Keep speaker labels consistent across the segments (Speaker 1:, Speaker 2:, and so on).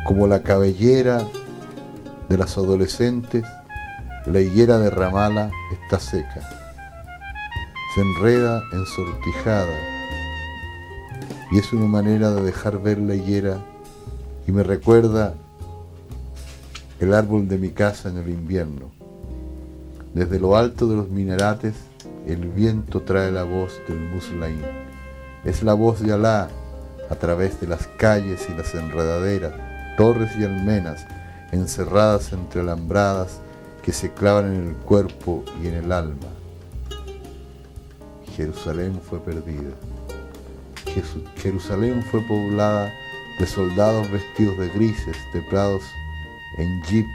Speaker 1: Como la cabellera de las adolescentes, la higuera de Ramala está seca. Se enreda ensortijada y es una manera de dejar ver la higuera y me recuerda el árbol de mi casa en el invierno. Desde lo alto de los minarates el viento trae la voz del Muslaim. Es la voz de Alá a través de las calles y las enredaderas, torres y almenas encerradas entre alambradas que se clavan en el cuerpo y en el alma. Jerusalén fue perdida. Jerusalén fue poblada de soldados vestidos de grises, trepados en jeep,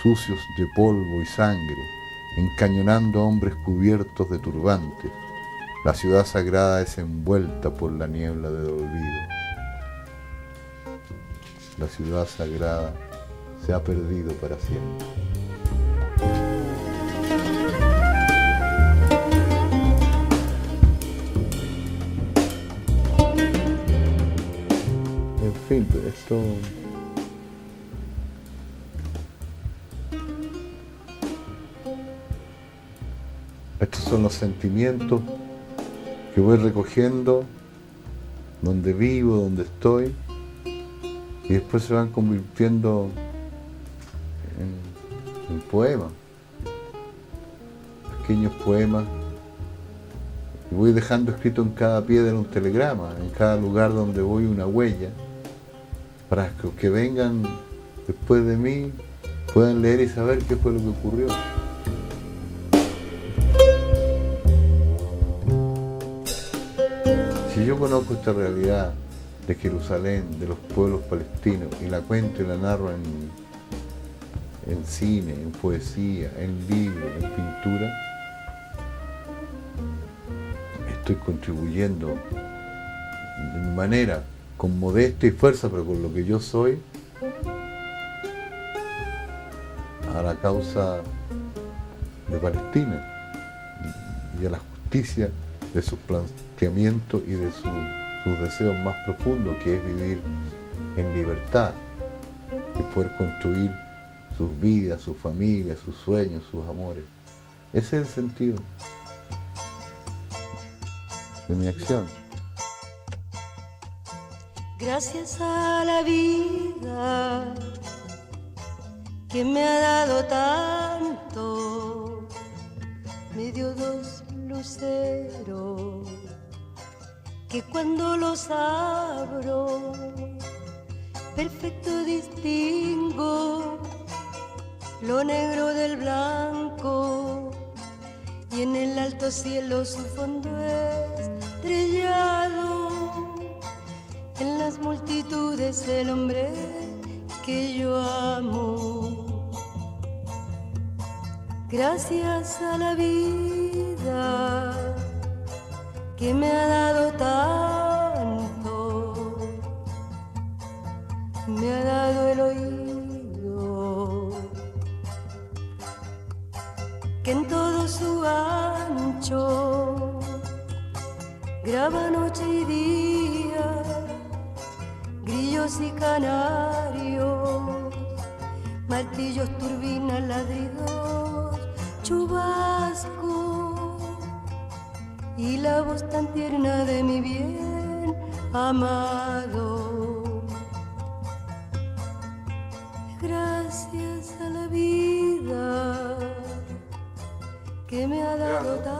Speaker 1: sucios de polvo y sangre, encañonando a hombres cubiertos de turbantes. La ciudad sagrada es envuelta por la niebla del olvido. La ciudad sagrada se ha perdido para siempre. En fin, estos son los sentimientos que voy recogiendo donde vivo, donde estoy, y después se van convirtiendo en poemas, pequeños poemas, y voy dejando escrito en cada piedra un telegrama, en cada lugar donde voy una huella, para que los que vengan después de mí puedan leer y saber qué fue lo que ocurrió. Si yo conozco esta realidad de Jerusalén, de los pueblos palestinos, y la cuento y la narro en cine, en poesía, en libros, en pintura, estoy contribuyendo de mi manera, con modestia y fuerza, pero con lo que yo soy, a la causa de Palestina y a la justicia de sus planteamientos y de sus deseos más profundos, que es vivir en libertad y poder construir sus vidas, sus familias, sus sueños, sus amores. Ese es el sentido de mi acción.
Speaker 2: Gracias a la vida que me ha dado tanto, me dio dos luceros que cuando los abro perfecto distingo lo negro del blanco, y en el alto cielo su fondo estrellado, en las multitudes el hombre que yo amo. Gracias a la vida que me ha dado tanto, me ha dado el oído que en todo su ancho graba noche y día, grillos y canarios, martillos, turbinas, ladridos, chubasco y la voz tan tierna de mi bien amado. Gracias a la vida que me ha dado tanto.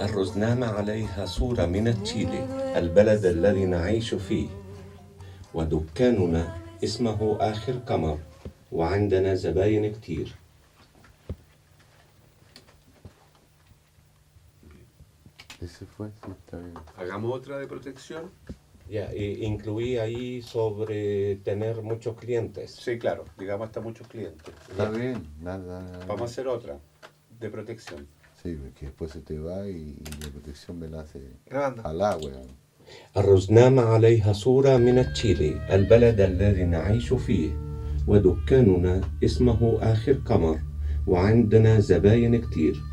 Speaker 3: الرزنامة عليها صورة من تشيلي البلد الذي نعيش فيه، ودكاننا اسمه آخر قمر، وعندنا زباين كتير.
Speaker 1: Ese fue, sí, está bien.
Speaker 4: Hagamos otra de protección.
Speaker 3: Ya, incluí ahí sobre tener muchos clientes.
Speaker 4: Sí, claro, digamos hasta muchos clientes.
Speaker 1: Está bien, nada.
Speaker 4: Vamos a hacer otra de protección.
Speaker 1: Sí, que después se te va y la protección me la hace
Speaker 4: Grabando.
Speaker 1: al agua.
Speaker 3: الرزنامة عليها صورة من تشيلي البلد الذي نعيش فيه، ودكاننا اسمه آخر قمر، وعندنا زباين كتير.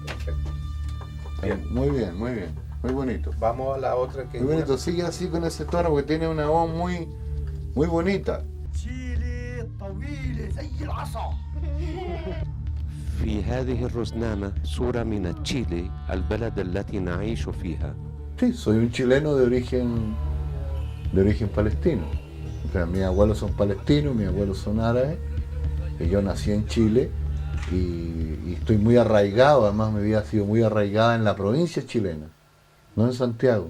Speaker 4: Perfecto.
Speaker 1: Muy bien, muy bien. muy bonito.
Speaker 4: Vamos a la otra que...
Speaker 1: Muy bonito, sigue así con ese tono porque tiene una voz muy, muy bonita.
Speaker 3: في هذه الرزنامة صورة من تشيلي البلد التي نعيش فيها.
Speaker 1: Sí, soy un chileno de origen palestino. O sea, mis abuelos son palestinos, mis abuelos son árabes. Y yo nací en Chile y estoy muy arraigado, además mi vida ha sido muy arraigada en la provincia chilena, no en Santiago,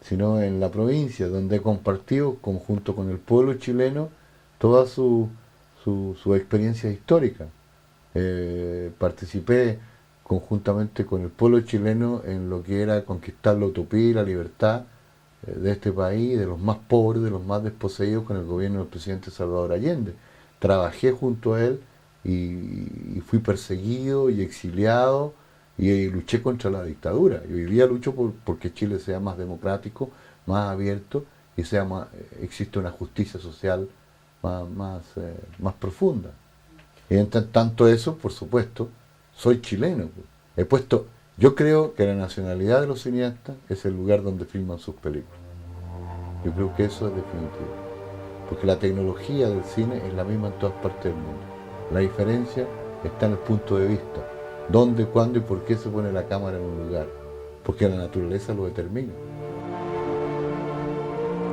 Speaker 1: sino en la provincia, donde he compartido junto con el pueblo chileno toda su experiencia histórica. Participé conjuntamente con el pueblo chileno en lo que era conquistar la utopía y la libertad de este país, de los más pobres, de los más desposeídos, con el gobierno del presidente Salvador Allende. Trabajé junto a él y fui perseguido y exiliado y luché contra la dictadura. Y hoy día lucho porque Chile sea más democrático, más abierto y existe una justicia social más profunda. Y entre tanto eso, por supuesto, soy chileno. Yo creo que la nacionalidad de los cineastas es el lugar donde filman sus películas. Yo creo que eso es definitivo. Porque la tecnología del cine es la misma en todas partes del mundo. La diferencia está en el punto de vista. Dónde, cuándo y por qué se pone la cámara en un lugar. Porque la naturaleza lo determina.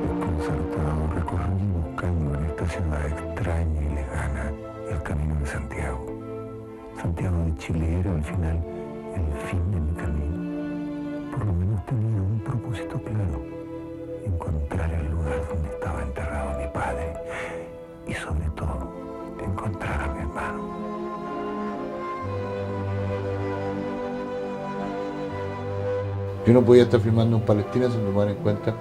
Speaker 5: Desconcertado, recorrí buscando en esta ciudad extraña y lejana el camino de Santiago. Santiago de Chile era al final el fin de mi camino. Por lo menos tenía un propósito claro: encontrar el lugar donde estaba enterrado mi padre y sobre todo encontrar a mi hermano.
Speaker 1: Yo no podía estar filmando en Palestina sin tomar en cuenta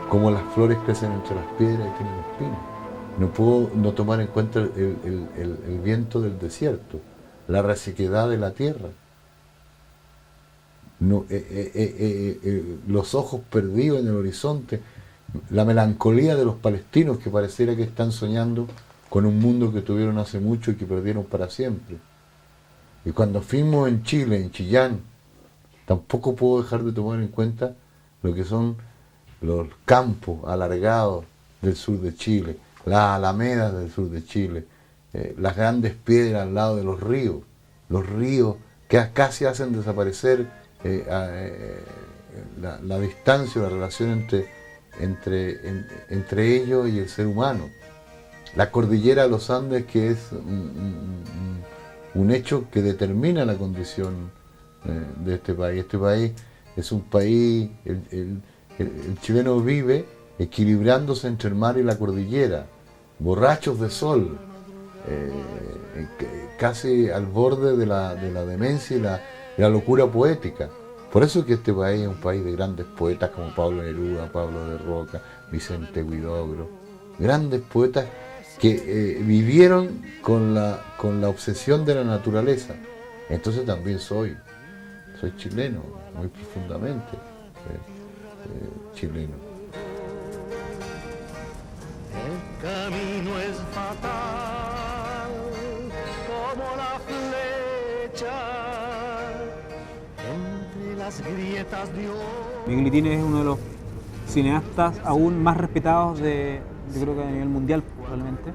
Speaker 1: cómo las flores crecen entre las piedras y tienen espinas. No puedo no tomar en cuenta el viento del desierto, la resequedad de la tierra, los ojos perdidos en el horizonte, la melancolía de los palestinos que pareciera que están soñando con un mundo que tuvieron hace mucho y que perdieron para siempre. Y cuando filmo en Chile, en Chillán, tampoco puedo dejar de tomar en cuenta lo que son los campos alargados del sur de Chile, las alamedas del sur de Chile, las grandes piedras al lado de los ríos que casi hacen desaparecer la distancia, la relación entre ellos y el ser humano. La cordillera de los Andes, que es un hecho que determina la condición de este país. Este país es un país, el chileno vive equilibrándose entre el mar y la cordillera, borrachos de sol, casi al borde de la demencia y la locura poética. Por eso es que este país es un país de grandes poetas como Pablo Neruda, Pablo de Roca, Vicente Huidobro, grandes poetas que vivieron con la obsesión de la naturaleza. Entonces también soy chileno, muy profundamente chileno.
Speaker 6: El camino es fatal como la flecha entre las grietas de oro.
Speaker 7: Miguelitín es uno de los cineastas aún más respetados yo creo que a nivel mundial probablemente,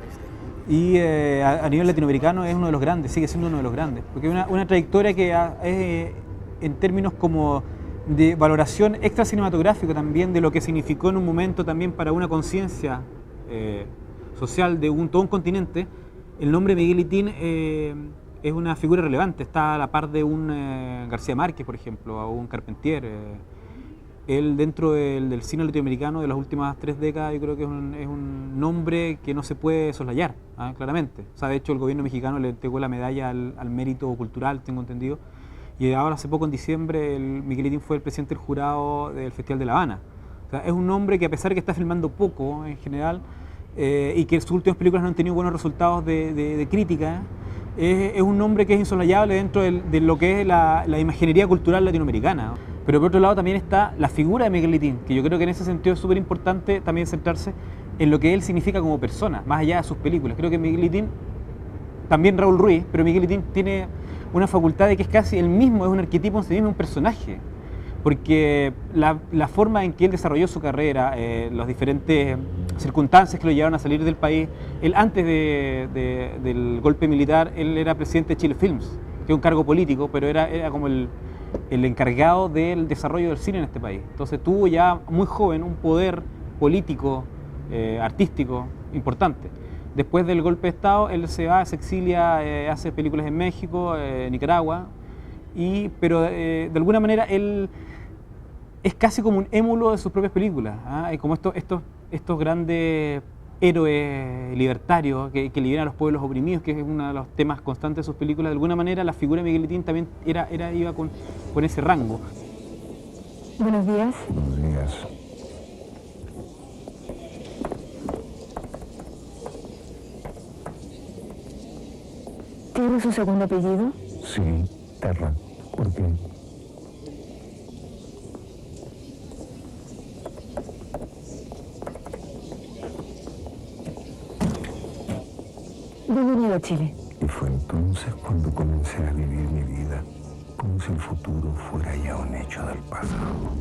Speaker 7: y a nivel latinoamericano es uno de los grandes, sigue siendo uno de los grandes, porque es una trayectoria que es en términos como de valoración extra cinematográfico también de lo que significó en un momento también para una conciencia social de todo un continente. El nombre Miguelitín es una figura relevante, está a la par de un García Márquez, por ejemplo, o un Carpentier. Él dentro del cine latinoamericano de las últimas 3 décadas yo creo que es un nombre que no se puede soslayar, claramente. O sea, de hecho el gobierno mexicano le entregó la medalla al mérito cultural, tengo entendido, y ahora hace poco en diciembre Miguelitín fue el presidente del jurado del Festival de La Habana. O sea, es un hombre que a pesar de que está filmando poco en general y que sus últimas películas no han tenido buenos resultados de crítica, es un nombre que es insolayable dentro de lo que es la imaginería cultural latinoamericana. Pero por otro lado también está la figura de Miguelitín, que yo creo que en ese sentido es súper importante también centrarse en lo que él significa como persona, más allá de sus películas. Creo que Miguelitín, también Raúl Ruiz, pero Miguelitín tiene una facultad de que es casi él mismo, es un arquetipo en sí mismo, un personaje. porque la forma en que él desarrolló su carrera, las diferentes circunstancias que lo llevaron a salir del país, él antes del golpe militar, él era presidente de Chile Films, que es un cargo político, pero era como el encargado del desarrollo del cine en este país. Entonces tuvo ya muy joven un poder político, artístico importante. Después del golpe de Estado, él se exilia, hace películas en México, Nicaragua, pero de alguna manera él es casi como un émulo de sus propias películas, ¿ah? Como estos grandes héroes libertarios que liberan a los pueblos oprimidos, que es uno de los temas constantes de sus películas. De alguna manera la figura de Miguelitín también iba con ese rango.
Speaker 8: Buenos días.
Speaker 5: Buenos días.
Speaker 8: ¿Tiene su segundo apellido?
Speaker 5: Sí, Terra. ¿Por qué?
Speaker 8: Bienvenido a Chile.
Speaker 5: Y fue entonces cuando comencé a vivir mi vida, como si el futuro fuera ya un hecho del pasado.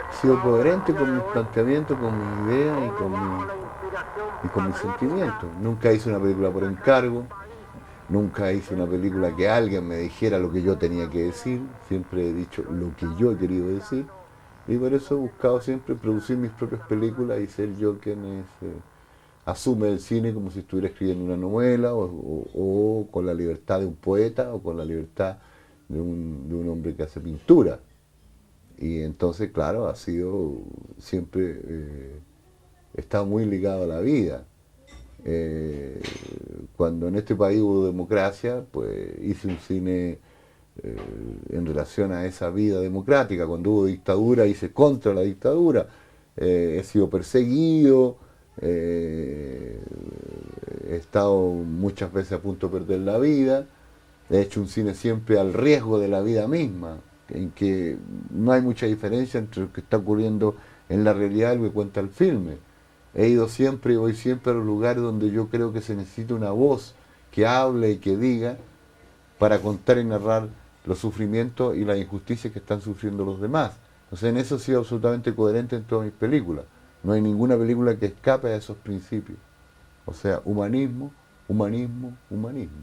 Speaker 1: He sido coherente con mis planteamientos, con mis ideas y con mis sentimientos. Nunca hice una película por encargo, nunca hice una película que alguien me dijera lo que yo tenía que decir, siempre he dicho lo que yo he querido decir, y por eso he buscado siempre producir mis propias películas y ser yo quien asume el cine como si estuviera escribiendo una novela o con la libertad de un poeta o con la libertad de un hombre que hace pintura. Y entonces, claro, ha sido siempre, he estado muy ligado a la vida. Cuando en este país hubo democracia, pues hice un cine en relación a esa vida democrática. Cuando hubo dictadura, hice contra la dictadura. He sido perseguido, he estado muchas veces a punto de perder la vida. He hecho un cine siempre al riesgo de la vida misma, en que no hay mucha diferencia entre lo que está ocurriendo en la realidad y lo que cuenta el filme. He ido siempre y voy siempre a los lugares donde yo creo que se necesita una voz que hable y que diga para contar y narrar los sufrimientos y las injusticias que están sufriendo los demás. Entonces en eso he sido absolutamente coherente en todas mis películas. No hay ninguna película que escape a esos principios. O sea, humanismo, humanismo, humanismo.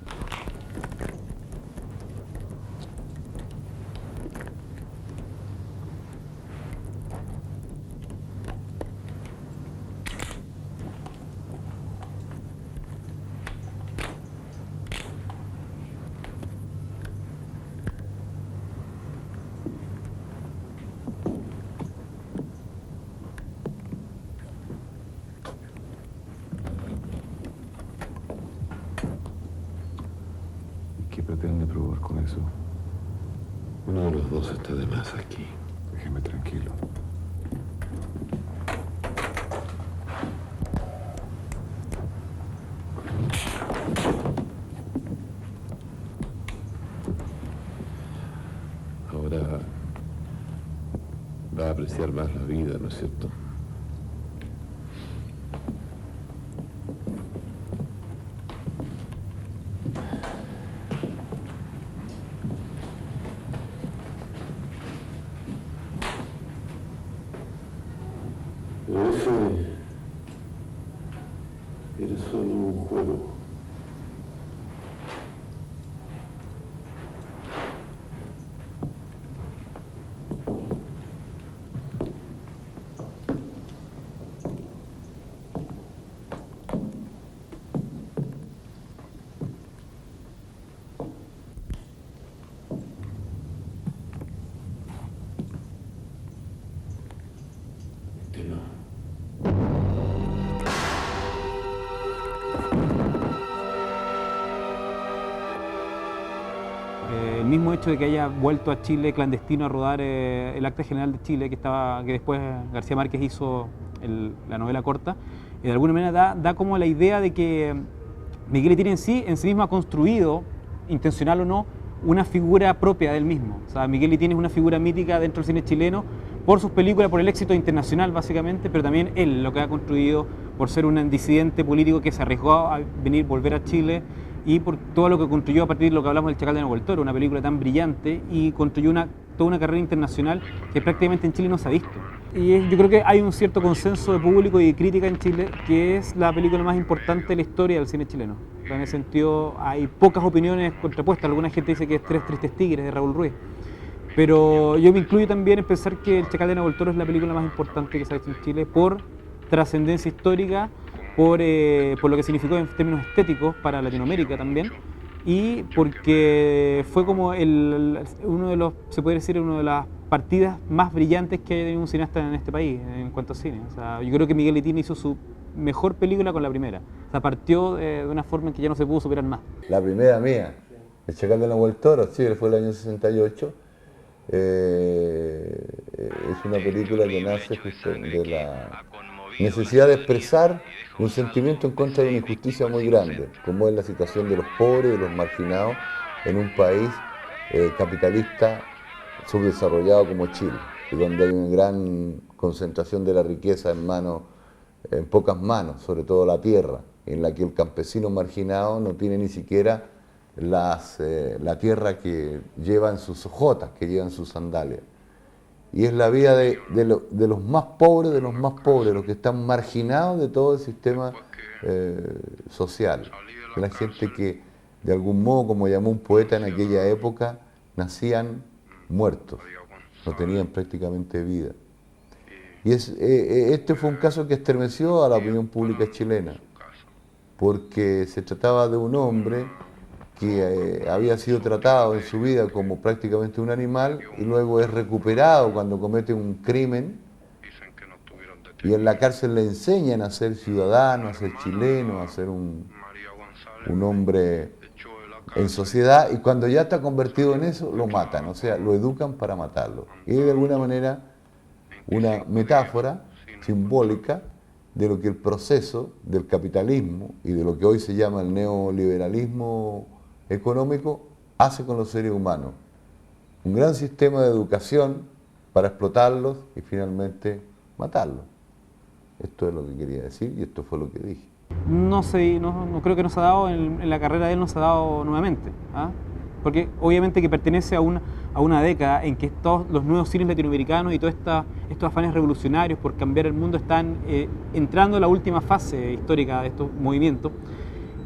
Speaker 5: ¿Qué pretende probar con eso?
Speaker 9: Uno de los dos está de más aquí.
Speaker 5: Déjeme tranquilo.
Speaker 9: Ahora va a apreciar más la vida, ¿no es cierto? Pero ese era solo un juego. Este no.
Speaker 7: el mismo hecho de que haya vuelto a Chile clandestino a rodar el Acta General de Chile, que después García Márquez hizo la novela corta, de alguna manera da como la idea de que Miguel Litini en sí mismo ha construido, intencional o no, una figura propia del mismo. O sea, Miguel Litini es una figura mítica dentro del cine chileno por sus películas, por el éxito internacional básicamente, pero también él lo que ha construido por ser un disidente político que se arriesgó a volver a Chile, y por todo lo que construyó a partir de lo que hablamos del Chacal de Nahuel Toro, una película tan brillante, y construyó toda una carrera internacional que prácticamente en Chile no se ha visto. Y yo creo que hay un cierto consenso de público y de crítica en Chile que es la película más importante de la historia del cine chileno. En ese sentido hay pocas opiniones contrapuestas. Alguna gente dice que es Tres Tristes Tigres de Raúl Ruiz, pero yo me incluyo también en pensar que El Chacal de Nahuel Toro es la película más importante que se ha hecho en Chile por trascendencia histórica, por lo que significó en términos estéticos para Latinoamérica también, y porque fue como uno de las partidas más brillantes que hay de un cineasta en este país en cuanto a cine. O sea, yo creo que Miguel Litini hizo su mejor película con la primera. O sea, partió de una forma en que ya no se pudo superar más.
Speaker 1: La primera mía, El Chacal de Nahuel Toro, sí, fue el año 68. Es una película que nace justo de la necesidad de expresar un sentimiento en contra de una injusticia muy grande, como es la situación de los pobres, de los marginados, en un país capitalista subdesarrollado como Chile, y donde hay una gran concentración de la riqueza en pocas manos, sobre todo la tierra, en la que el campesino marginado no tiene ni siquiera la tierra que lleva en sus hojotas, que lleva en sus sandalias. Y es la vida de los más pobres, los que están marginados de todo el sistema social. La gente que, de algún modo, como llamó un poeta en aquella época, nacían muertos, no tenían prácticamente vida. Y este fue un caso que estremeció a la opinión pública chilena, porque se trataba de un hombre que había sido tratado en su vida como prácticamente un animal y luego es recuperado cuando comete un crimen, y en la cárcel le enseñan a ser ciudadano, a ser chileno, a ser un hombre en sociedad, y cuando ya está convertido en eso lo matan, o sea, lo educan para matarlo. Y de alguna manera una metáfora simbólica de lo que el proceso del capitalismo y de lo que hoy se llama el neoliberalismo económico hace con los seres humanos. Un gran sistema de educación para explotarlos y finalmente matarlos. Esto es lo que quería decir y esto fue lo que dije.
Speaker 7: No creo que nos ha dado, en la carrera de él nos ha dado nuevamente, ¿ah? Porque obviamente que pertenece a una década en que todos los nuevos cines latinoamericanos y todos estos afanes revolucionarios por cambiar el mundo están entrando en la última fase histórica de estos movimientos.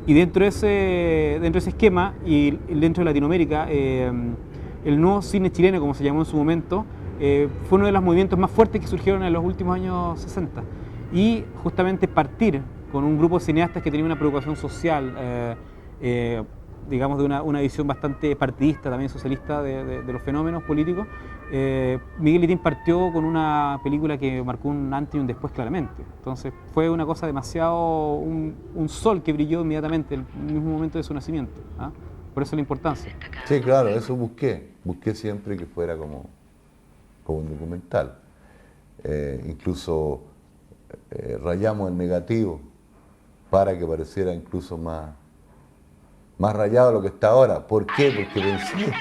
Speaker 7: Y dentro de ese esquema y dentro de Latinoamérica, el nuevo cine chileno, como se llamó en su momento, fue uno de los movimientos más fuertes que surgieron en los últimos años 60. Y justamente partir con un grupo de cineastas que tenía una preocupación social, digamos de una visión bastante partidista, también socialista de los fenómenos políticos, Miguel Litini partió con una película que marcó un antes y un después claramente. Entonces fue una cosa demasiado, un sol que brilló inmediatamente en el mismo momento de su nacimiento, ¿ah? Por eso la importancia.
Speaker 1: Sí, claro, eso busqué siempre que fuera como un documental. Incluso rayamos el negativo para que pareciera incluso más rayado de lo que está ahora. ¿Por qué? Porque pensé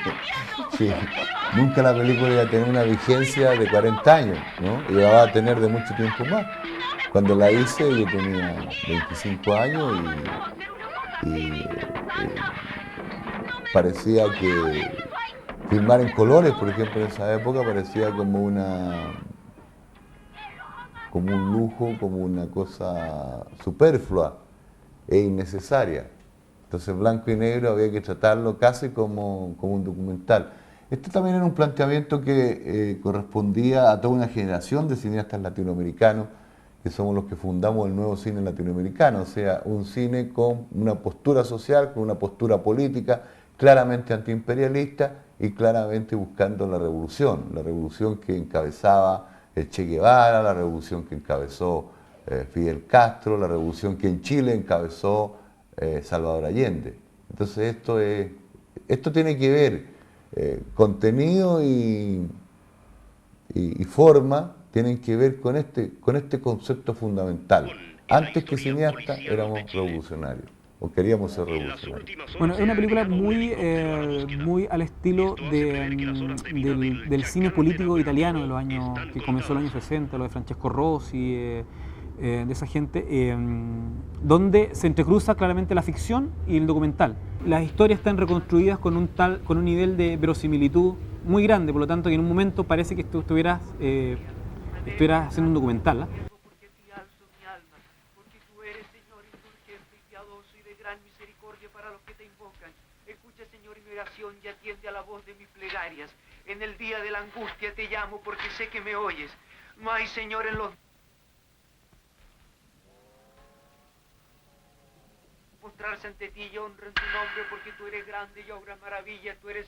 Speaker 1: que nunca la película iba a tener una vigencia de 40 años, ¿no? Y la va a tener de mucho tiempo más. Cuando la hice yo tenía 25 años y parecía que filmar en colores, por ejemplo, en esa época parecía como un lujo, como una cosa superflua e innecesaria. Entonces blanco y negro había que tratarlo casi como un documental. Este también era un planteamiento que correspondía a toda una generación de cineastas latinoamericanos, que somos los que fundamos el nuevo cine latinoamericano, o sea, un cine con una postura social, con una postura política, claramente antiimperialista y claramente buscando la revolución que encabezaba el Che Guevara, la revolución que encabezó Fidel Castro, la revolución que en Chile encabezó Salvador Allende. Entonces esto tiene que ver contenido y forma tienen que ver con este concepto fundamental. Antes que cineasta éramos revolucionarios, o queríamos ser revolucionarios.
Speaker 7: Bueno, es una película muy al estilo del cine político italiano de los años, que comenzó en los años 60, lo de Francesco Rossi, de esa gente, donde se entrecruza claramente la ficción y el documental. Las historias están reconstruidas con un nivel de verosimilitud muy grande, por lo tanto que en un momento parece que estuvieras haciendo un documental, ¿eh?
Speaker 6: Porque te alzo mi alma, porque tú eres, Señor, indulgente y piadoso y de gran misericordia para los que te invocan. Escucha, Señor, mi oración y atiende a la voz de mis plegarias. En el día de la angustia te llamo porque sé que me oyes. No hay, Señor, en los... Mostrarse ante ti y honra en tu nombre porque tú eres grande y obras maravillas, tú eres...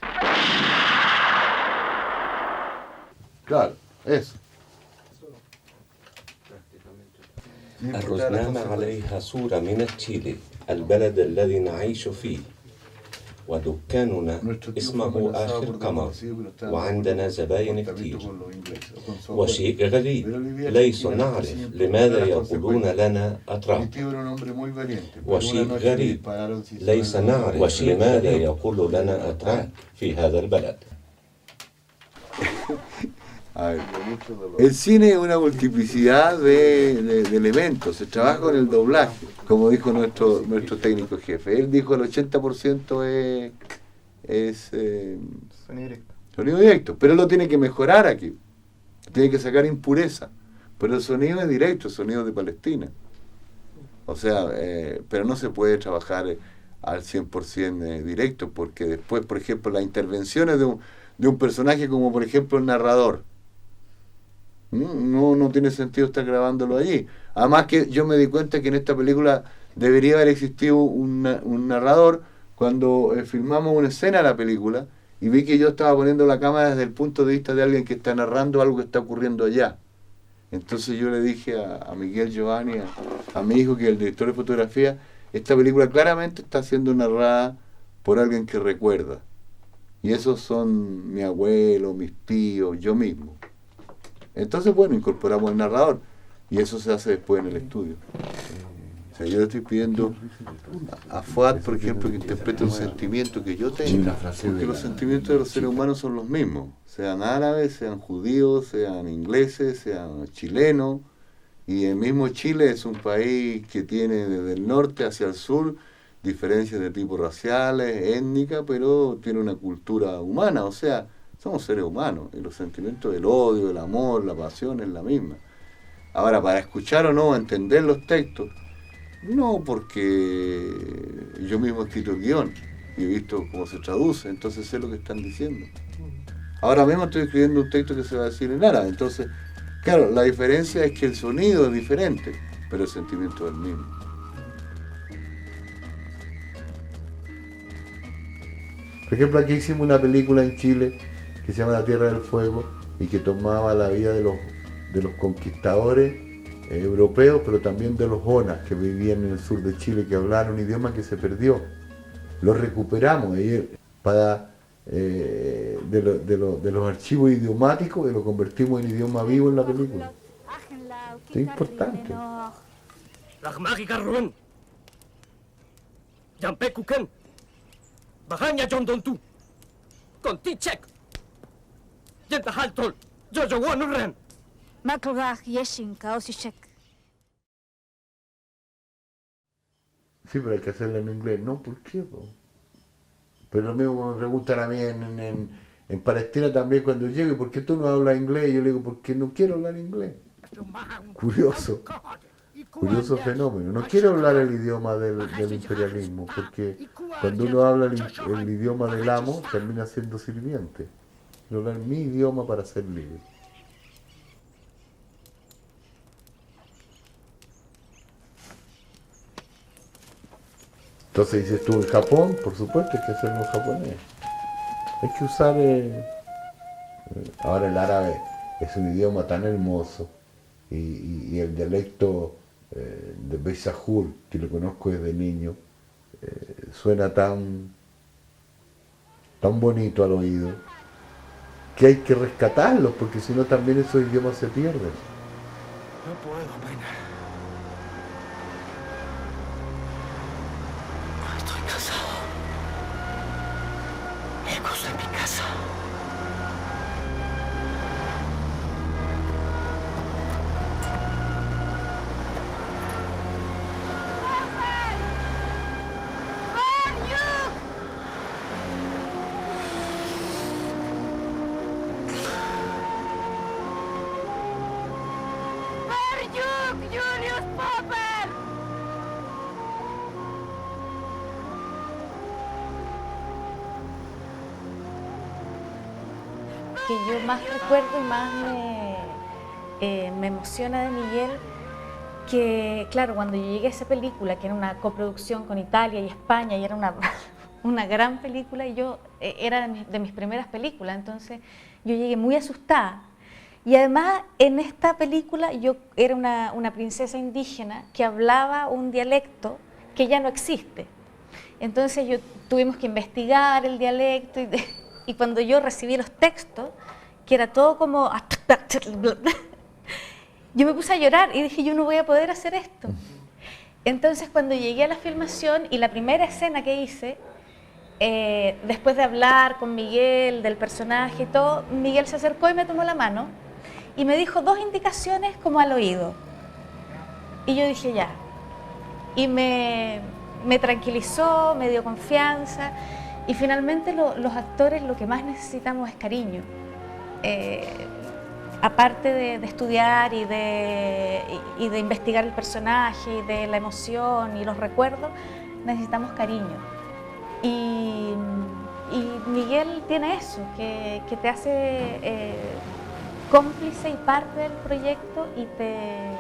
Speaker 1: Claro, eso.
Speaker 3: الرزنامة عليها صورة من تشيلي البلد الذي نعيش فيه ودكاننا اسمه آخر قمر وعندنا زباين كتير وشيء غريب ليس نعرف لماذا يقولون لنا أتراك وشيء غريب ليس نعرف لماذا يقول لنا أتراك في هذا البلد.
Speaker 1: A ver, el cine es una multiplicidad de elementos, se trabaja con el doblaje, como dijo nuestro técnico jefe. Él dijo el 80% es sonido directo, pero él lo tiene que mejorar aquí, tiene que sacar impureza, pero el sonido es directo, el sonido de Palestina. O sea, pero no se puede trabajar al 100% directo, porque después, por ejemplo, las intervenciones de un personaje como por ejemplo el narrador, no tiene sentido estar grabándolo allí. Además que yo me di cuenta que en esta película debería haber existido un narrador cuando filmamos una escena de la película y vi que yo estaba poniendo la cámara desde el punto de vista de alguien que está narrando algo que está ocurriendo allá. Entonces yo le dije a Miguel Giovanni, a mi hijo, que es el director de fotografía, esta película claramente está siendo narrada por alguien que recuerda. Y esos son mi abuelo, mis tíos, yo mismo. Entonces, bueno, incorporamos el narrador y eso se hace después en el estudio. O sea, yo le estoy pidiendo a Fuad, por ejemplo, que interprete un sentimiento que yo tengo, porque los sentimientos de los seres humanos son los mismos, sean árabes, sean judíos, sean ingleses, sean chilenos, y el mismo Chile es un país que tiene desde el norte hacia el sur diferencias de tipo raciales, étnicas, pero tiene una cultura humana, o sea, somos seres humanos, y los sentimientos del odio, el amor, la pasión es la misma. Ahora, para escuchar o no, entender los textos, no, porque yo mismo he escrito el guión y he visto cómo se traduce, entonces sé lo que están diciendo. Ahora mismo estoy escribiendo un texto que se va a decir en árabe, entonces, claro, la diferencia es que el sonido es diferente, pero el sentimiento es el mismo. Por ejemplo, aquí hicimos una película en Chile que se llama La Tierra del Fuego y que tomaba la vida de los conquistadores europeos, pero también de los onas que vivían en el sur de Chile, que hablaban un idioma que se perdió. Lo recuperamos para de los archivos idiomáticos y lo convertimos en idioma vivo en la película. Es importante. Sí, pero hay que hacerlo en inglés. No, ¿por qué? Pero lo mismo me preguntan a mí en Palestina también cuando llego, ¿por qué tú no hablas inglés? Y yo le digo, porque no quiero hablar inglés. Curioso fenómeno. No quiero hablar el idioma del imperialismo, porque cuando uno habla el idioma del amo, termina siendo sirviente. Quiero hablar mi idioma para ser libre. Entonces dices tú, en Japón, por supuesto hay que hacerlo en japonés. Hay que usar... ahora el árabe es un idioma tan hermoso y el dialecto de Beisahur, que lo conozco desde niño, suena tan tan bonito al oído, que hay que rescatarlos, porque si no también esos idiomas se pierden.
Speaker 10: No puedo, pena. Estoy cansado. Ecos de mi casa.
Speaker 11: Que yo más recuerdo y más me emociona de Miguel, que claro, cuando yo llegué a esa película, que era una coproducción con Italia y España, y era una gran película, y yo era de mis primeras películas, entonces yo llegué muy asustada. Y además en esta película yo era una princesa indígena que hablaba un dialecto que ya no existe. Entonces tuvimos que investigar el dialecto y cuando yo recibí los textos, que era todo como... yo me puse a llorar y dije, yo no voy a poder hacer esto. Entonces cuando llegué a la filmación y la primera escena que hice, después de hablar con Miguel, del personaje y todo, Miguel se acercó y me tomó la mano y me dijo 2 indicaciones como al oído. Y yo dije, ya. Y me tranquilizó, me dio confianza. Y finalmente los actores lo que más necesitamos es cariño. Aparte de estudiar y de investigar el personaje, y de la emoción y los recuerdos, necesitamos cariño. Y Miguel tiene eso, que te hace cómplice y parte del proyecto y te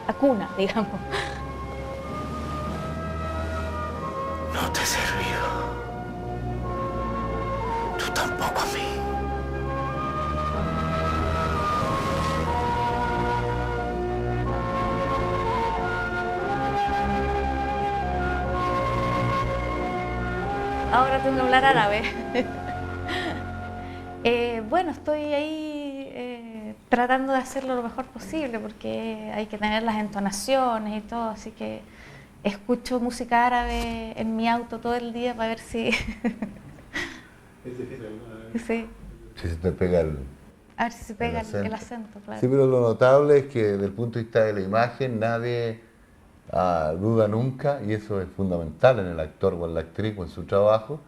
Speaker 11: acuna, digamos.
Speaker 10: No te he servido. Tú tampoco a mí.
Speaker 11: Ahora tengo que hablar árabe. Bueno, estoy ahí tratando de hacerlo lo mejor posible porque hay que tener las entonaciones y todo, así que escucho música árabe en mi auto todo el día para ver si... Sí.
Speaker 1: Si se te pega
Speaker 11: a ver si se pega el acento, claro.
Speaker 1: Sí, pero lo notable es que desde el punto de vista de la imagen nadie duda nunca, y eso es fundamental en el actor o en la actriz o en su trabajo,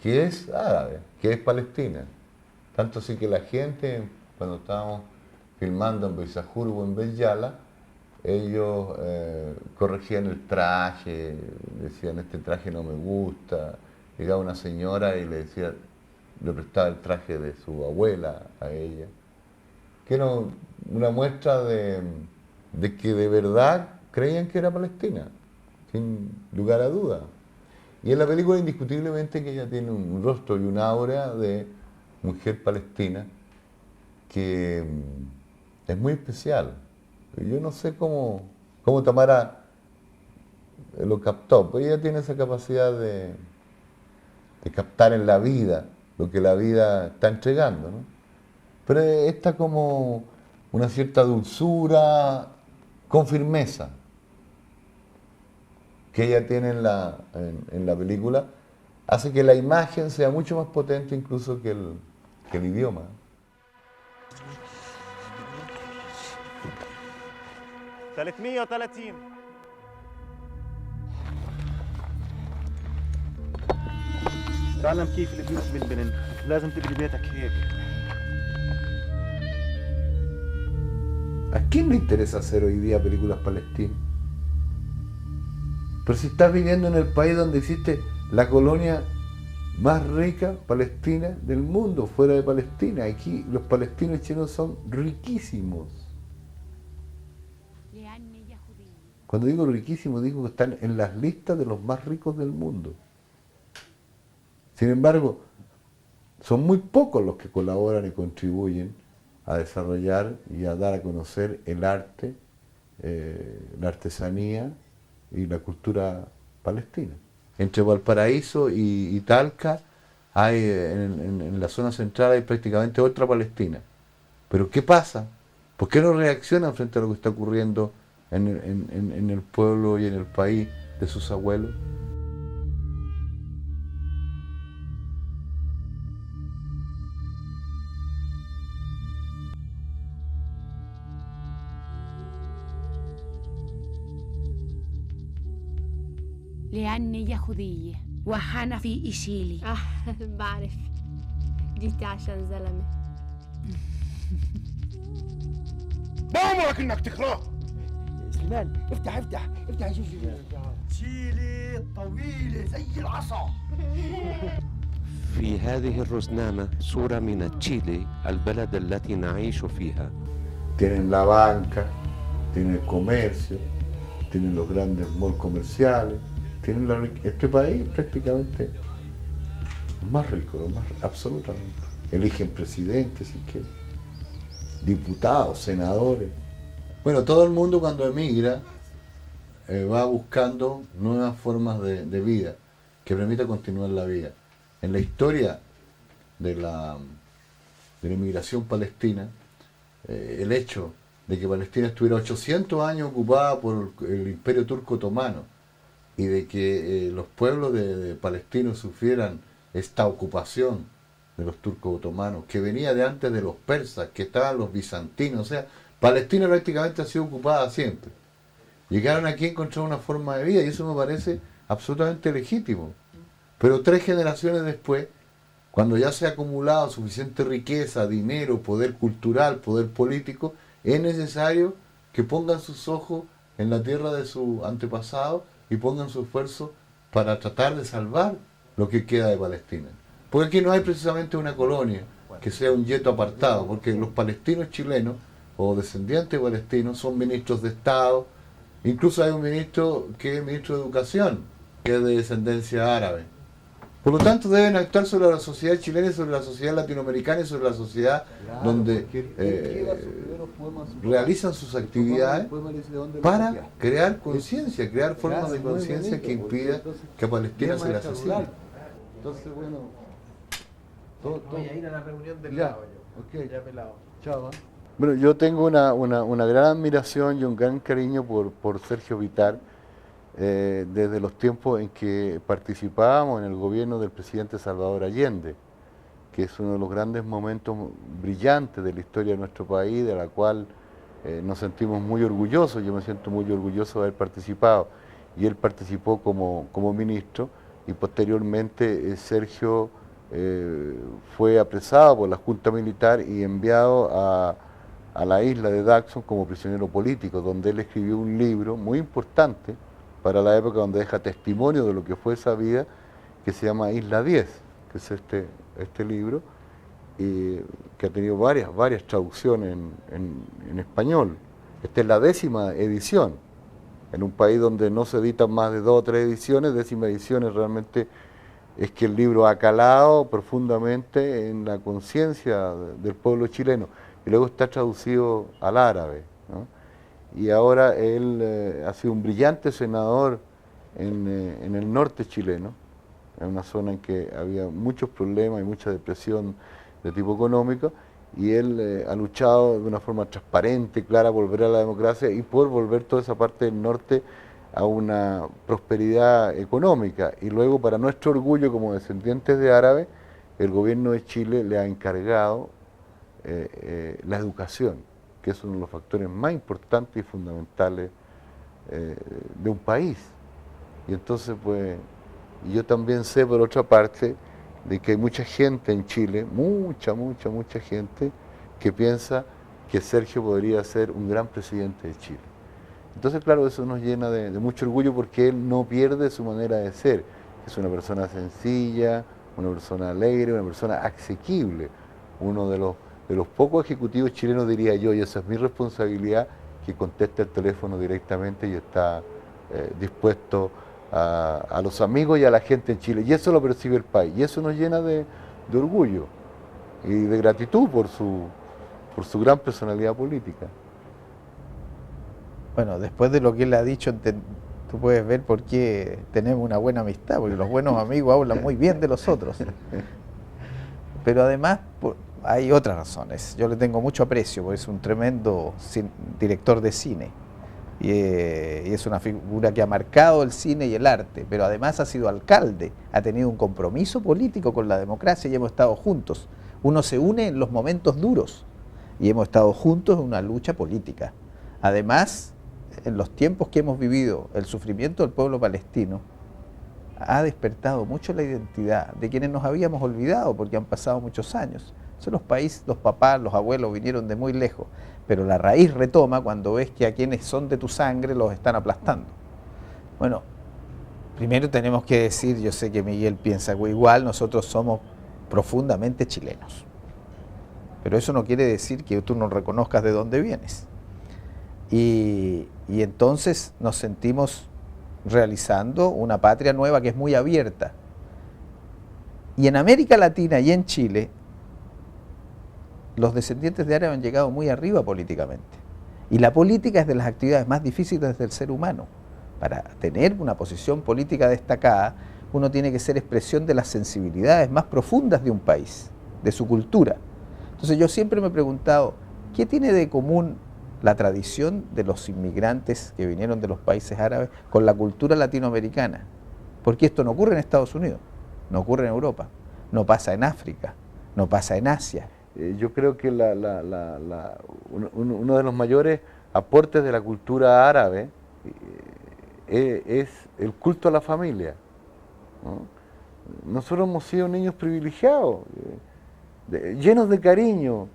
Speaker 1: que es árabe, que es palestina. Tanto así que la gente, cuando estábamos filmando en Beisajur o en Belyala, ellos corregían el traje, decían, este traje no me gusta. Llegaba una señora y le decía, le prestaba el traje de su abuela a ella, que era una muestra de que de verdad creían que era palestina, sin lugar a duda. Y en la película indiscutiblemente que ella tiene un rostro y una aura de mujer palestina que es muy especial. Yo no sé cómo Tamara lo captó, pero ella tiene esa capacidad de captar en la vida lo que la vida está entregando, ¿no? Pero está como una cierta dulzura con firmeza que ella tiene en la película, hace que la imagen sea mucho más potente incluso que el idioma.
Speaker 12: تعلم كيف البيوت بالبنن لازم تبني بيتك هيك.
Speaker 1: ¿A quién le interesa hacer hoy día películas palestinas? Pero si estás viviendo en el país donde existe la colonia más rica palestina del mundo, fuera de Palestina. Aquí los palestinos chilenos son riquísimos. Cuando digo riquísimos, digo que están en las listas de los más ricos del mundo. Sin embargo, son muy pocos los que colaboran y contribuyen a desarrollar y a dar a conocer el arte, la artesanía y la cultura palestina. Entre Valparaíso y Talca hay en la zona central hay prácticamente otra Palestina. Pero ¿qué pasa? ¿Por qué no reaccionan frente a lo que está ocurriendo en el pueblo y en el país de sus abuelos?
Speaker 13: لأني يهودية وأنا في إشيلي.
Speaker 14: بعرف جيتي عشان زلمة.
Speaker 10: بأمرك إنك تقرأ.
Speaker 15: سليمان افتح شوف
Speaker 10: تشيلي طويلة زي العصا.
Speaker 3: في هذه الرزنامة صورة من تشيلي البلد التي نعيش فيها.
Speaker 1: Tienen la banca, tienen el comercio, tienen los grandes malls comerciales, tienen este país prácticamente más rico, absolutamente. Eligen presidentes, si quieren, diputados, senadores. Bueno, todo el mundo cuando emigra va buscando nuevas formas de vida que permita continuar la vida. En la historia de la inmigración palestina, el hecho de que Palestina estuviera 800 años ocupada por el Imperio Turco Otomano y de que los pueblos de palestinos sufrieran esta ocupación de los turcos otomanos, que venía de antes de los persas, que estaban los bizantinos, o sea, Palestina prácticamente ha sido ocupada siempre. Llegaron aquí a encontrar una forma de vida y eso me parece absolutamente legítimo. Pero 3 generaciones después, cuando ya se ha acumulado suficiente riqueza, dinero, poder cultural, poder político, es necesario que pongan sus ojos en la tierra de su antepasado y pongan su esfuerzo para tratar de salvar lo que queda de Palestina. Porque aquí no hay precisamente una colonia que sea un yeto apartado, porque los palestinos chilenos o descendientes palestinos son ministros de Estado, incluso hay un ministro que es ministro de Educación, que es de descendencia árabe. Por lo tanto, deben actuar sobre la sociedad chilena y sobre la sociedad latinoamericana y sobre la sociedad donde realizan sus actividades para crear conciencia, crear formas de conciencia que impidan que a Palestina se la asesine. Entonces, bueno,
Speaker 12: voy a ir a la reunión del
Speaker 1: ya,
Speaker 12: okay. Ya pelado.
Speaker 1: Chao. Bueno, yo tengo una gran admiración y un gran cariño por Sergio Vitar. Desde los tiempos en que participábamos en el gobierno del presidente Salvador Allende, que es uno de los grandes momentos brillantes de la historia de nuestro país, de la cual nos sentimos muy orgullosos. Yo me siento muy orgulloso de haber participado, y él participó como ministro, y posteriormente Sergio fue apresado por la Junta Militar y enviado a la isla de Daxon como prisionero político, donde él escribió un libro muy importante para la época, donde deja testimonio de lo que fue esa vida, que se llama Isla 10, que es este libro, y que ha tenido varias traducciones en español. Esta es la 10ª edición, en un país donde no se editan más de 2 o 3 ediciones. 10ª edición es realmente es que el libro ha calado profundamente en la conciencia del pueblo chileno, y luego está traducido al árabe, ¿no? Y ahora él ha sido un brillante senador en el norte chileno, en una zona en que había muchos problemas y mucha depresión de tipo económico, y él ha luchado de una forma transparente, clara, por volver a la democracia y por volver toda esa parte del norte a una prosperidad económica. Y luego, para nuestro orgullo como descendientes de árabes, el gobierno de Chile le ha encargado la educación, que es uno de los factores más importantes y fundamentales de un país. Y entonces, pues, y yo también sé, por otra parte, de que hay mucha gente en Chile, mucha gente, que piensa que Sergio podría ser un gran presidente de Chile. Entonces, claro, eso nos llena de mucho orgullo, porque él no pierde su manera de ser. Es una persona sencilla, una persona alegre, una persona asequible, uno de los pocos ejecutivos chilenos, diría yo, y esa es mi responsabilidad, que contesta el teléfono directamente y está dispuesto a los amigos y a la gente en Chile. Y eso lo percibe el país, y eso nos llena de orgullo y de gratitud por su gran personalidad política.
Speaker 12: Bueno, después de lo que él ha dicho,
Speaker 16: Tú puedes ver por qué tenemos una buena amistad, porque los buenos amigos hablan muy bien de los otros. Pero además hay otras razones. Yo le tengo mucho aprecio, porque es un tremendo director de cine. Y es una figura que ha marcado el cine y el arte, pero además ha sido alcalde, ha tenido un compromiso político con la democracia y hemos estado juntos. Uno se une en los momentos duros y hemos estado juntos en una lucha política. Además, en los tiempos que hemos vivido, el sufrimiento del pueblo palestino ha despertado mucho la identidad de quienes nos habíamos olvidado porque han pasado muchos años. Son los países, los papás, los abuelos vinieron de muy lejos, pero la raíz retoma cuando ves que a quienes son de tu sangre los están aplastando. Bueno, primero tenemos que decir, yo sé que Miguel piensa igual, nosotros somos profundamente chilenos, pero eso no quiere decir que tú no reconozcas de dónde vienes. Y entonces nos sentimos realizando una patria nueva que es muy abierta. Y en América Latina y en Chile, los descendientes de árabes han llegado muy arriba políticamente. Y la política es de las actividades más difíciles del ser humano. Para tener una posición política destacada, uno tiene que ser expresión de las sensibilidades más profundas de un país, de su cultura. Entonces yo siempre me he preguntado, ¿qué tiene de común la tradición de los inmigrantes que vinieron de los países árabes con la cultura latinoamericana? Porque esto no ocurre en Estados Unidos, no ocurre en Europa, no pasa en África, no pasa en Asia.
Speaker 1: Yo creo que uno de los mayores aportes de la cultura árabe es el culto a la familia, ¿no? Nosotros hemos sido niños privilegiados, llenos de cariño,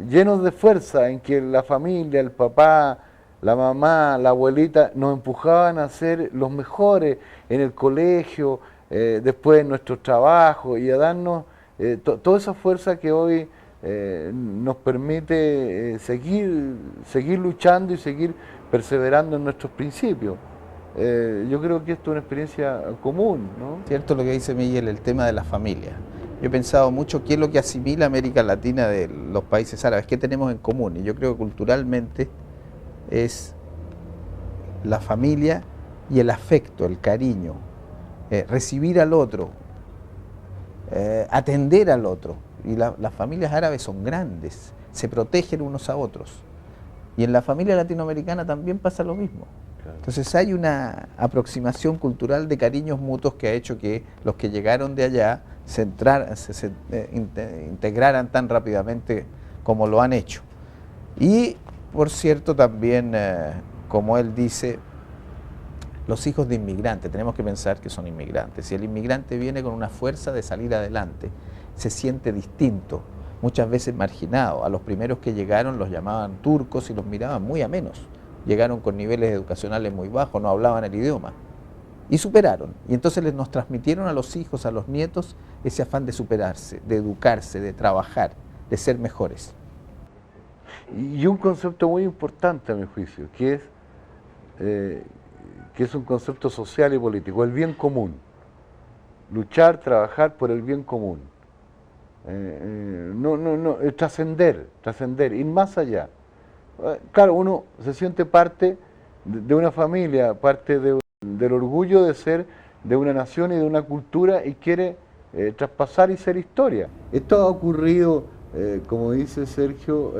Speaker 1: llenos de fuerza, en que la familia, el papá, la mamá, la abuelita nos empujaban a ser los mejores en el colegio, después en nuestros trabajos y a darnos toda esa fuerza que hoy nos permite seguir luchando y seguir perseverando en nuestros principios. Yo creo que esto es una experiencia común, ¿no?
Speaker 16: Cierto lo que dice Miguel, el tema de la familia. Yo he pensado mucho qué es lo que asimila América Latina de los países árabes, qué tenemos en común, y yo creo que culturalmente es la familia y el afecto, el cariño, recibir al otro, atender al otro. Y las familias árabes son grandes, se protegen unos a otros. Y en la familia latinoamericana también pasa lo mismo. Entonces hay una aproximación cultural de cariños mutuos que ha hecho que los que llegaron de allá se integraran tan rápidamente como lo han hecho. Y, por cierto, también, como él dice, los hijos de inmigrantes, tenemos que pensar que son inmigrantes. Si el inmigrante viene con una fuerza de salir adelante, se siente distinto, muchas veces marginado. A los primeros que llegaron los llamaban turcos y los miraban muy a menos. Llegaron con niveles educacionales muy bajos, no hablaban el idioma. Y superaron. Y entonces nos transmitieron a los hijos, a los nietos, ese afán de superarse, de educarse, de trabajar, de ser mejores.
Speaker 1: Y un concepto muy importante, a mi juicio, que es un concepto social y político, el bien común. Luchar, trabajar por el bien común. Trascender, ir más allá. Claro, uno se siente parte de una familia, parte del orgullo de ser de una nación y de una cultura y quiere traspasar y ser historia. Esto ha ocurrido, como dice Sergio,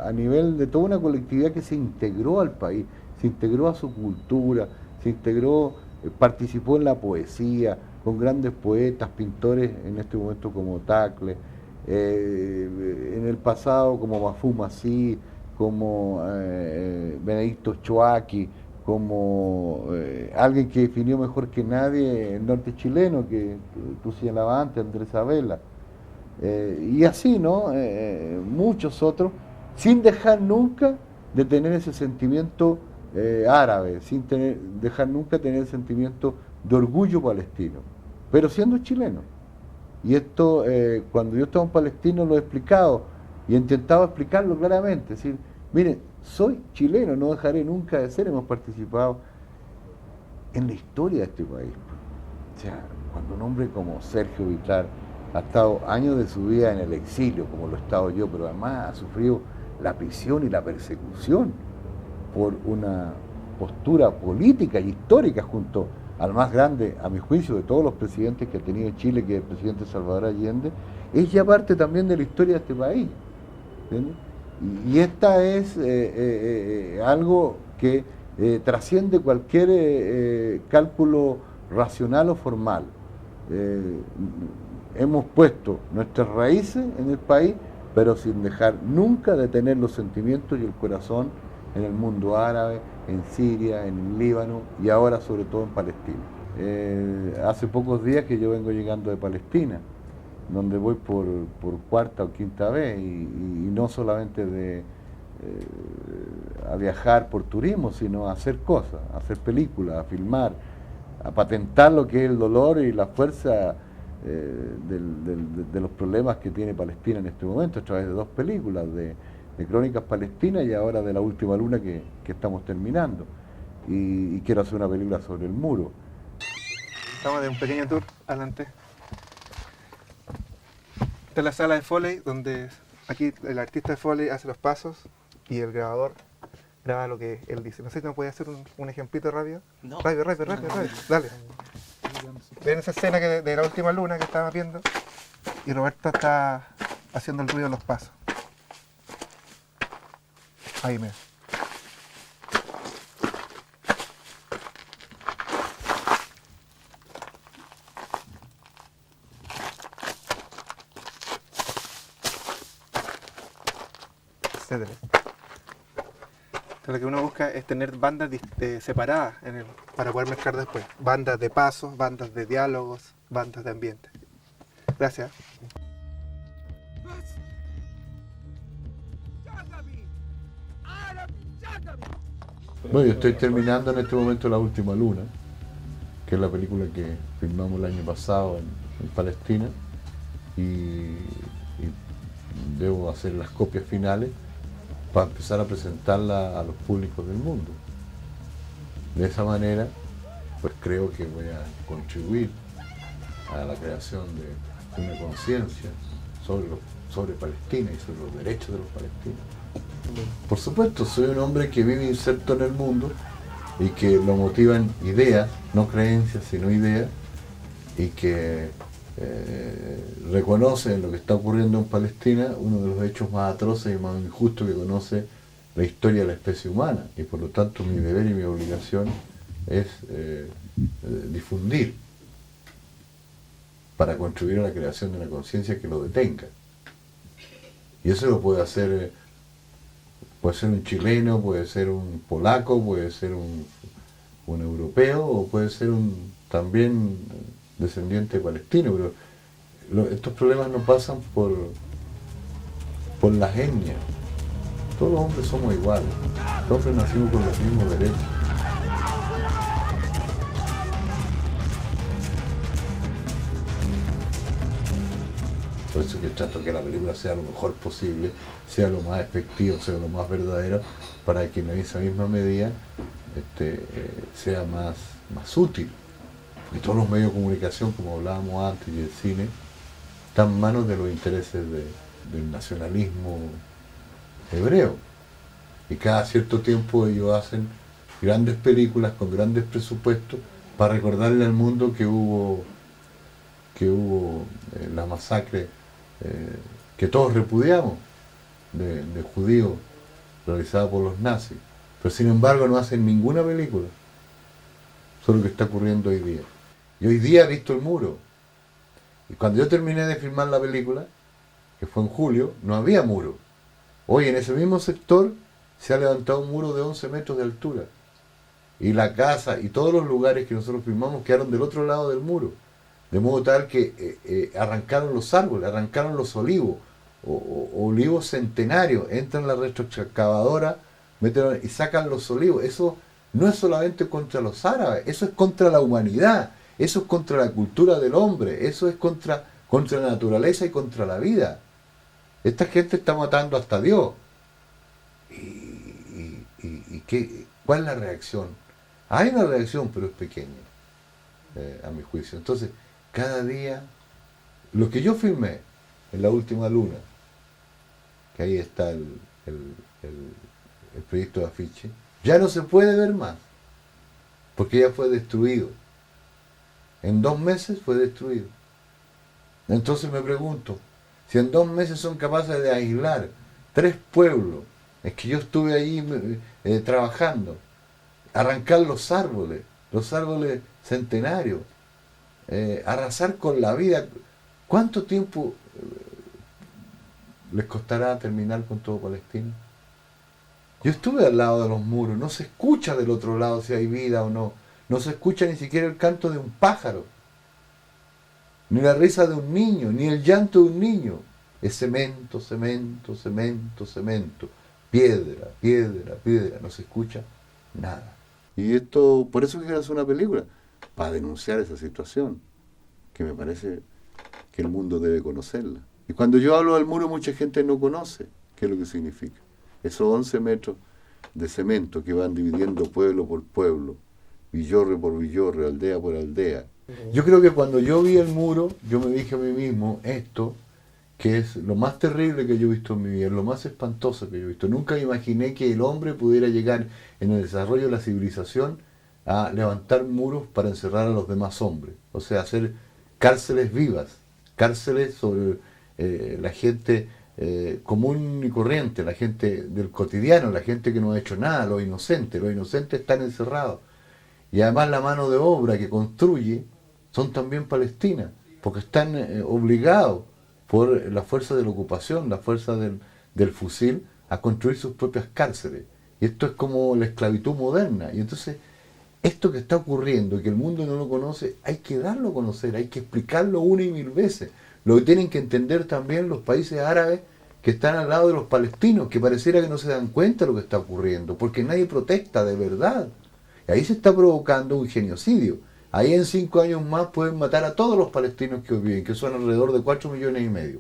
Speaker 1: a nivel de toda una colectividad que se integró al país, se integró a su cultura, se integró, participó en la poesía, con grandes poetas, pintores en este momento como Tacle, en el pasado como Mafhum Masih, como Benedicto Choaki, como alguien que definió mejor que nadie el norte chileno, que tú señalabas antes, Andrés Abela, y así, ¿no? Muchos otros, sin dejar nunca de tener ese sentimiento árabe, sin dejar nunca tener el sentimiento de orgullo palestino, pero siendo chileno. Y esto, cuando yo estaba en Palestino, lo he explicado y he intentado explicarlo claramente. Es decir, miren, soy chileno, no dejaré nunca de ser. Hemos participado en la historia de este país. O sea, cuando un hombre como Sergio Vitlar ha estado años de su vida en el exilio, como lo he estado yo, pero además ha sufrido la prisión y la persecución por una postura política y histórica junto al más grande, a mi juicio, de todos los presidentes que ha tenido Chile, que es el presidente Salvador Allende, es ya parte también de la historia de este país. ¿Entiendes? Y esta es algo que trasciende cualquier cálculo racional o formal. Hemos puesto nuestras raíces en el país, pero sin dejar nunca de tener los sentimientos y el corazón en el mundo árabe, en Siria, en el Líbano y ahora sobre todo en Palestina. Hace pocos días que yo vengo llegando de Palestina, donde voy por cuarta o quinta vez, y no solamente a viajar por turismo, sino a hacer cosas, a hacer películas, a filmar, a patentar lo que es el dolor y la fuerza de los problemas que tiene Palestina en este momento, a través de 2 películas, de Crónicas Palestinas y ahora de La Última Luna que estamos terminando. Y quiero hacer una película sobre el muro.
Speaker 17: Estamos de un pequeño tour adelante. Esta es la sala de Foley, donde aquí el artista de Foley hace los pasos y el grabador graba lo que él dice. No sé si me puede hacer un ejemplito rápido. No. Rápido, dale. Ven esa escena de La Última Luna que estábamos viendo y Roberto está haciendo el ruido de los pasos. Ahí, mira. Etcétera. Entonces, lo que uno busca es tener bandas separadas para poder mezclar después. Bandas de pasos, bandas de diálogos, bandas de ambiente. Gracias.
Speaker 1: Bueno, yo estoy terminando en este momento La Última Luna, que es la película que filmamos el año pasado en Palestina, y debo hacer las copias finales para empezar a presentarla a los públicos del mundo. De esa manera, pues creo que voy a contribuir a la creación de una conciencia sobre Palestina y sobre los derechos de los palestinos. Por supuesto, soy un hombre que vive inserto en el mundo y que lo motivan ideas, no creencias, sino ideas, y que reconoce en lo que está ocurriendo en Palestina uno de los hechos más atroces y más injustos que conoce la historia de la especie humana, y por lo tanto mi deber y mi obligación es difundir para contribuir a la creación de una conciencia que lo detenga. Y eso lo puede hacer un chileno, puede ser un polaco, puede ser un europeo, o puede ser también descendiente palestino, pero estos problemas no pasan por las etnias. Todos los hombres somos iguales, todos nacimos con los mismos derechos. Por eso que trato que la película sea lo mejor posible, sea lo más efectivo, sea lo más verdadero, para que en esa misma medida sea más útil. Y todos los medios de comunicación, como hablábamos antes, y el cine, están en manos de los intereses del nacionalismo hebreo. Y cada cierto tiempo ellos hacen grandes películas con grandes presupuestos para recordarle al mundo que hubo la masacre que todos repudiamos de judíos realizada por los nazis. Pero sin embargo no hacen ninguna película sobre lo que está ocurriendo hoy día. Y hoy día he visto el muro. Y cuando yo terminé de filmar la película, que fue en julio, no había muro. Hoy en ese mismo sector se ha levantado un muro de 11 metros de altura. Y la casa y todos los lugares que nosotros filmamos quedaron del otro lado del muro. De modo tal que arrancaron los árboles, arrancaron los olivos, olivos centenarios, entran en la retroexcavadora, y sacan los olivos. Eso no es solamente contra los árabes, eso es contra la humanidad, eso es contra la cultura del hombre, eso es contra la naturaleza y contra la vida. Esta gente está matando hasta Dios. ¿Cuál es la reacción? Hay una reacción, pero es pequeña, a mi juicio. Entonces, cada día, lo que yo filmé en La Última Luna, que ahí está el proyecto de afiche, Ya no se puede ver más, porque ya fue destruido. En 2 meses fue destruido. Entonces me pregunto, si en 2 meses son capaces de aislar 3 pueblos, es que yo estuve ahí trabajando, arrancar los árboles centenarios, arrasar con la vida. ¿Cuánto tiempo les costará terminar con todo Palestina? Yo estuve al lado de los muros, no se escucha del otro lado si hay vida o no, no se escucha ni siquiera el canto de un pájaro, ni la risa de un niño, ni el llanto de un niño. Es cemento, cemento, cemento, cemento, piedra, piedra, piedra, no se escucha nada. Y esto, por eso quiero hacer una película, para denunciar esa situación, que me parece que el mundo debe conocerla. Y cuando yo hablo del muro, mucha gente no conoce qué es lo que significa. Esos 11 metros de cemento que van dividiendo pueblo por pueblo, villorre por villorre, aldea por aldea. Yo creo que cuando yo vi el muro, yo me dije a mí mismo, esto, que es lo más terrible que yo he visto en mi vida, lo más espantoso que yo he visto. Nunca imaginé que el hombre pudiera llegar en el desarrollo de la civilización a levantar muros para encerrar a los demás hombres. O sea, hacer cárceles vivas, cárceles sobre la gente común y corriente, la gente del cotidiano, la gente que no ha hecho nada, los inocentes están encerrados. Y además la mano de obra que construye son también palestinas, porque están obligados por la fuerza de la ocupación, la fuerza del fusil, a construir sus propias cárceles. Y esto es como la esclavitud moderna. Y entonces, esto que está ocurriendo, que el mundo no lo conoce, hay que darlo a conocer, hay que explicarlo 1 y 1000 veces. Lo que tienen que entender también los países árabes que están al lado de los palestinos, que pareciera que no se dan cuenta de lo que está ocurriendo, porque nadie protesta de verdad. Y ahí se está provocando un genocidio. Ahí en 5 años más pueden matar a todos los palestinos que hoy viven, que son alrededor de 4,5 millones.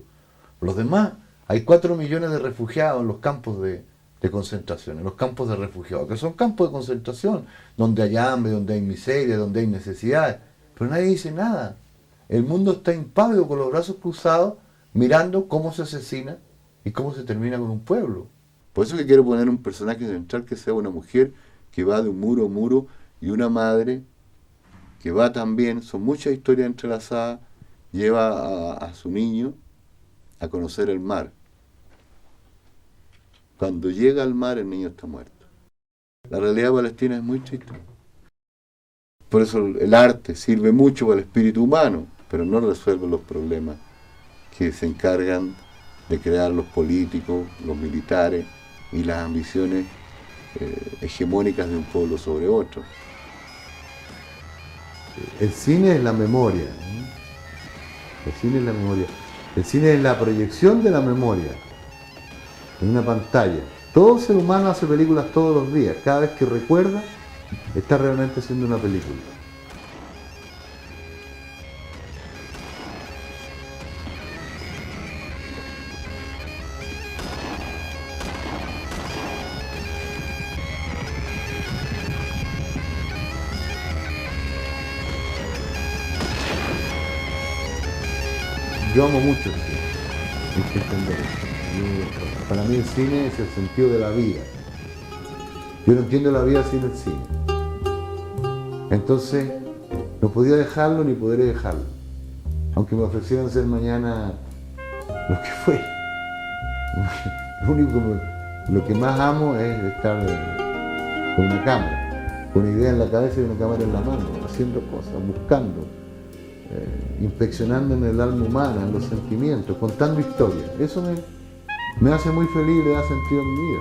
Speaker 1: Los demás, hay 4 millones de refugiados en los campos de concentración, en los campos de refugiados, que son campos de concentración, donde hay hambre, donde hay miseria, donde hay necesidades. Pero nadie dice nada. El mundo está impávido con los brazos cruzados, mirando cómo se asesina y cómo se termina con un pueblo. Por eso que quiero poner un personaje central que sea una mujer que va de un muro a muro y una madre que va también, son muchas historias entrelazadas, lleva a su niño a conocer el mar. Cuando llega al mar, el niño está muerto. La realidad palestina es muy triste. Por eso el arte sirve mucho para el espíritu humano, pero no resuelve los problemas que se encargan de crear los políticos, los militares y las ambiciones hegemónicas de un pueblo sobre otro. El cine es la memoria. El cine es la memoria. El cine es la proyección de la memoria en una pantalla. Todo ser humano hace películas todos los días. Cada vez que recuerda, está realmente haciendo una película. Yo amo mucho el cine, hay que entender eso. Para mí el cine es el sentido de la vida. Yo no entiendo la vida sin el cine. Entonces, no podía dejarlo ni podré dejarlo. Aunque me ofrecieran ser mañana lo que fue. Lo que más amo es estar con una cámara, con una idea en la cabeza y una cámara en la mano, haciendo cosas, buscando. Inspeccionando en el alma humana, en los sentimientos, contando historias. Eso me hace muy feliz y le da sentido a mi vida.